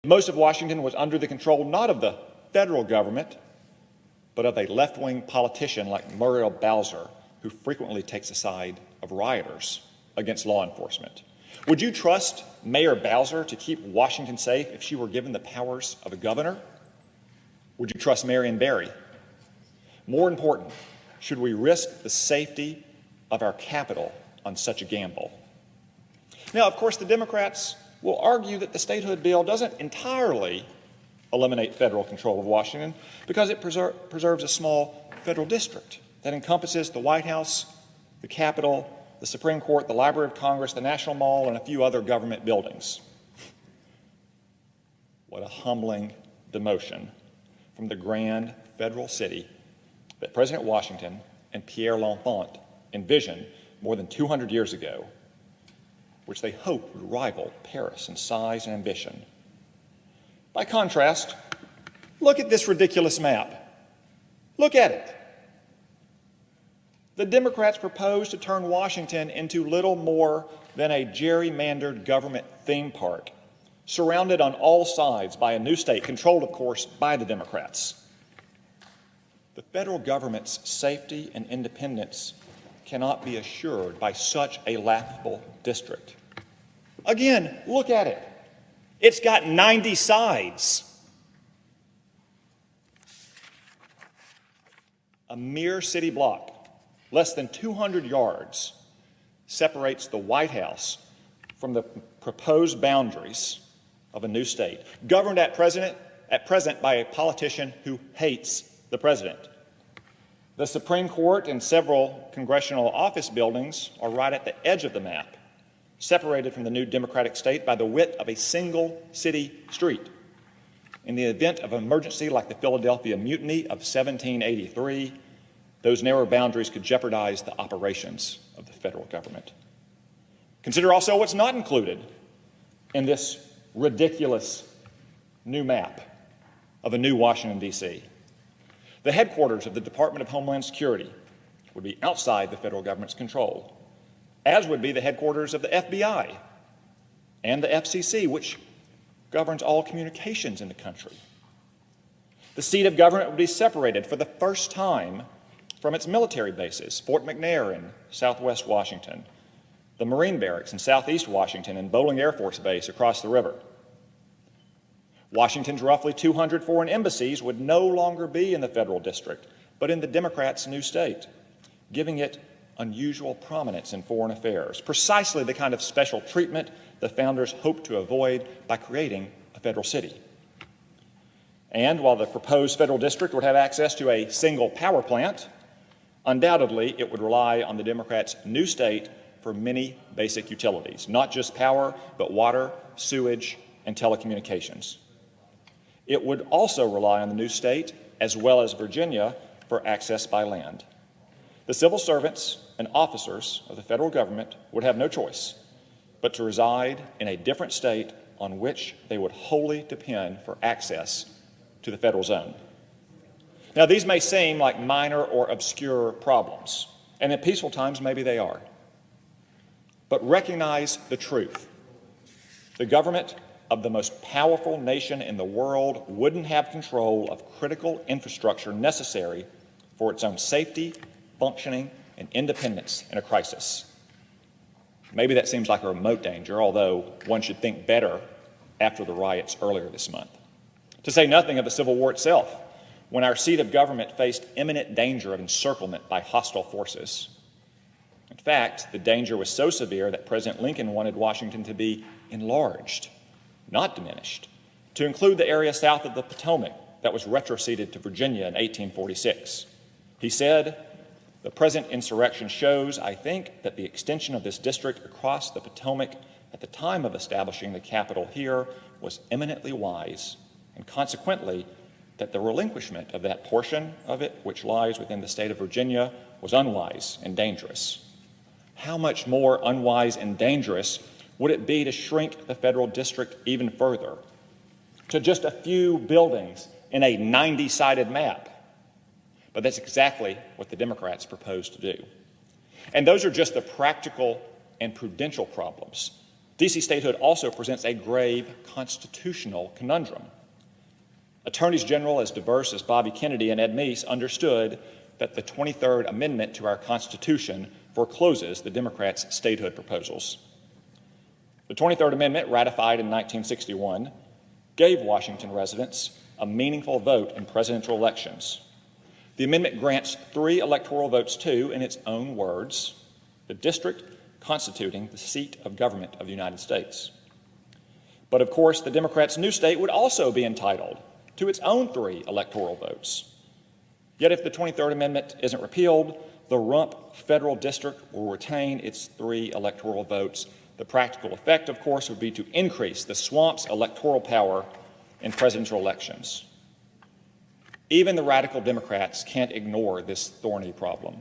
Most of Washington was under the control not of the federal government, but of a left-wing politician like Muriel Bowser, who frequently takes the side of rioters against law enforcement. Would you trust Mayor Bowser to keep Washington safe if she were given the powers of a governor? Would you trust Marion Barry? More important, should we risk the safety of our capital on such a gamble? Now, of course, the Democrats will argue that the statehood bill doesn't entirely eliminate federal control of Washington because it preserves a small federal district that encompasses the White House, the Capitol, the Supreme Court, the Library of Congress, the National Mall, and a few other government buildings. What a humbling demotion from the grand federal city that President Washington and Pierre L'Enfant envisioned more than 200 years ago, which they hoped would rival Paris in size and ambition. By contrast, look at this ridiculous map. Look at it. The Democrats propose to turn Washington into little more than a gerrymandered government theme park, surrounded on all sides by a new state, controlled, of course, by the Democrats. The federal government's safety and independence cannot be assured by such a laughable district. Again, look at it. It's got 90 sides. A mere city block, less than 200 yards, separates the White House from the proposed boundaries of a new state, governed at present by a politician who hates the president. The Supreme Court and several congressional office buildings are right at the edge of the map, separated from the new democratic state by the width of a single city street. In the event of an emergency like the Philadelphia Mutiny of 1783, those narrow boundaries could jeopardize the operations of the federal government. Consider also what's not included in this ridiculous new map of a new Washington, D.C. The headquarters of the Department of Homeland Security would be outside the federal government's control, as would be the headquarters of the FBI and the FCC, which governs all communications in the country. The seat of government would be separated for the first time from its military bases, Fort McNair in southwest Washington, the Marine Barracks in southeast Washington, and Bolling Air Force Base across the river. Washington's roughly 200 foreign embassies would no longer be in the federal district, but in the Democrats' new state, giving it unusual prominence in foreign affairs, precisely the kind of special treatment the founders hoped to avoid by creating a federal city. And while the proposed federal district would have access to a single power plant, undoubtedly it would rely on the Democrats' new state for many basic utilities, not just power, but water, sewage, and telecommunications. It would also rely on the new state, as well as Virginia, for access by land. The civil servants and officers of the federal government would have no choice but to reside in a different state on which they would wholly depend for access to the federal zone. Now, these may seem like minor or obscure problems, and in peaceful times maybe they are. But recognize the truth. The government of the most powerful nation in the world wouldn't have control of critical infrastructure necessary for its own safety, functioning, and independence in a crisis. Maybe that seems like a remote danger, although one should think better after the riots earlier this month. To say nothing of the Civil War itself, when our seat of government faced imminent danger of encirclement by hostile forces. In fact, the danger was so severe that President Lincoln wanted Washington to be enlarged, not diminished, to include the area south of the Potomac that was retroceded to Virginia in 1846. He said, "The present insurrection shows, I think, that the extension of this district across the Potomac at the time of establishing the capital here was eminently wise, and consequently that the relinquishment of that portion of it which lies within the state of Virginia was unwise and dangerous." How much more unwise and dangerous would it be to shrink the federal district even further, to just a few buildings in a 90-sided map? But that's exactly what the Democrats propose to do. And those are just the practical and prudential problems. D.C. statehood also presents a grave constitutional conundrum. Attorneys General as diverse as Bobby Kennedy and Ed Meese understood that the 23rd Amendment to our Constitution forecloses the Democrats' statehood proposals. The 23rd Amendment, ratified in 1961, gave Washington residents a meaningful vote in presidential elections. The amendment grants 3 electoral votes to, in its own words, the district constituting the seat of government of the United States. But of course, the Democrats' new state would also be entitled to its own 3 electoral votes. Yet if the 23rd Amendment isn't repealed, the rump federal district will retain its 3 electoral votes. The practical effect, of course, would be to increase the swamp's electoral power in presidential elections. Even the radical Democrats can't ignore this thorny problem.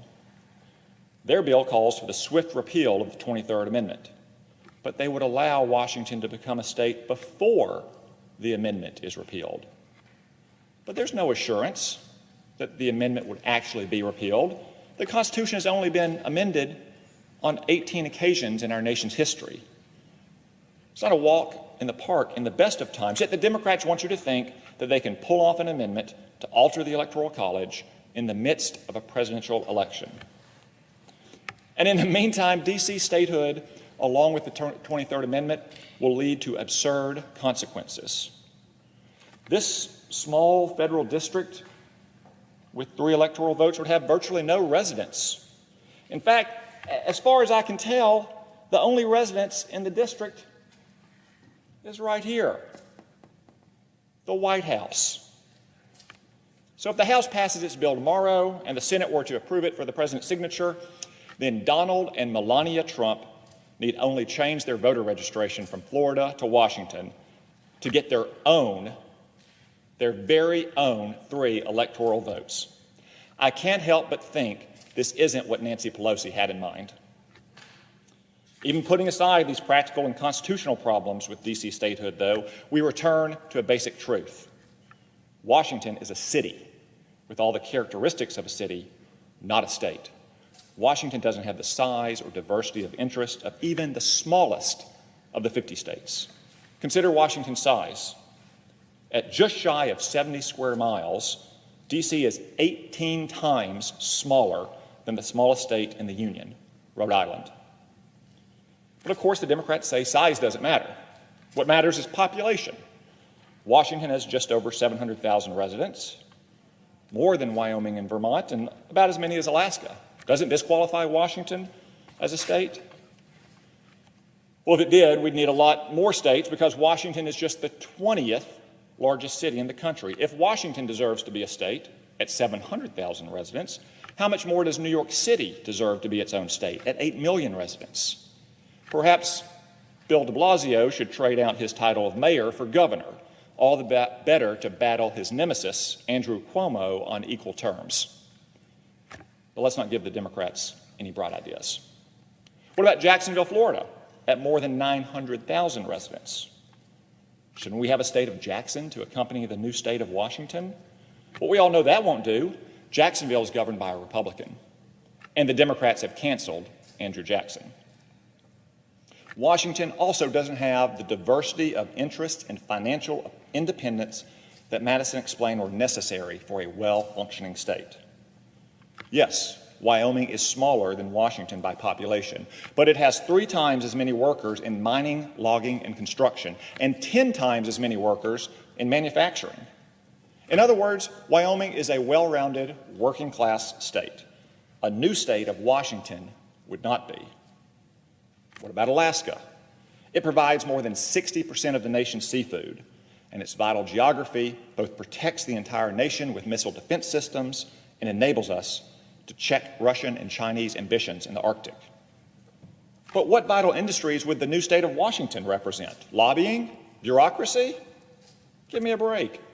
Their bill calls for the swift repeal of the 23rd Amendment, but they would allow Washington to become a state before the amendment is repealed. But there's no assurance that the amendment would actually be repealed. The Constitution has only been amended on 18 occasions in our nation's history. It's not a walk in the park in the best of times, yet the Democrats want you to think that they can pull off an amendment to alter the Electoral College in the midst of a presidential election. And in the meantime, D.C. statehood, along with the 23rd Amendment, will lead to absurd consequences. This small federal district with 3 electoral votes would have virtually no residents. In fact, as far as I can tell, the only residence in the district is right here, the White House. So if the House passes its bill tomorrow and the Senate were to approve it for the president's signature, then Donald and Melania Trump need only change their voter registration from Florida to Washington to get their very own 3 electoral votes. I can't help but think this isn't what Nancy Pelosi had in mind. Even putting aside these practical and constitutional problems with D.C. statehood, though, we return to a basic truth. Washington is a city with all the characteristics of a city, not a state. Washington doesn't have the size or diversity of interest of even the smallest of the 50 states. Consider Washington's size. At just shy of 70 square miles, D.C. is 18 times smaller than the smallest state in the Union, Rhode Island. But of course, the Democrats say size doesn't matter. What matters is population. Washington has just over 700,000 residents, more than Wyoming and Vermont, and about as many as Alaska. Doesn't this qualify Washington as a state? Well, if it did, we'd need a lot more states because Washington is just the 20th largest city in the country. If Washington deserves to be a state at 700,000 residents, how much more does New York City deserve to be its own state at 8 million residents? Perhaps Bill de Blasio should trade out his title of mayor for governor, all the better to battle his nemesis, Andrew Cuomo, on equal terms. But let's not give the Democrats any bright ideas. What about Jacksonville, Florida, at more than 900,000 residents? Shouldn't we have a state of Jackson to accompany the new state of Washington? Well, we all know that won't do. Jacksonville is governed by a Republican, and the Democrats have canceled Andrew Jackson. Washington also doesn't have the diversity of interest and financial independence that Madison explained were necessary for a well-functioning state. Yes, Wyoming is smaller than Washington by population, but it has 3 times as many workers in mining, logging, and construction, and 10 times as many workers in manufacturing. In other words, Wyoming is a well-rounded, working-class state. A new state of Washington would not be. What about Alaska? It provides more than 60% of the nation's seafood, and its vital geography both protects the entire nation with missile defense systems and enables us to check Russian and Chinese ambitions in the Arctic. But what vital industries would the new state of Washington represent? Lobbying? Bureaucracy? Give me a break.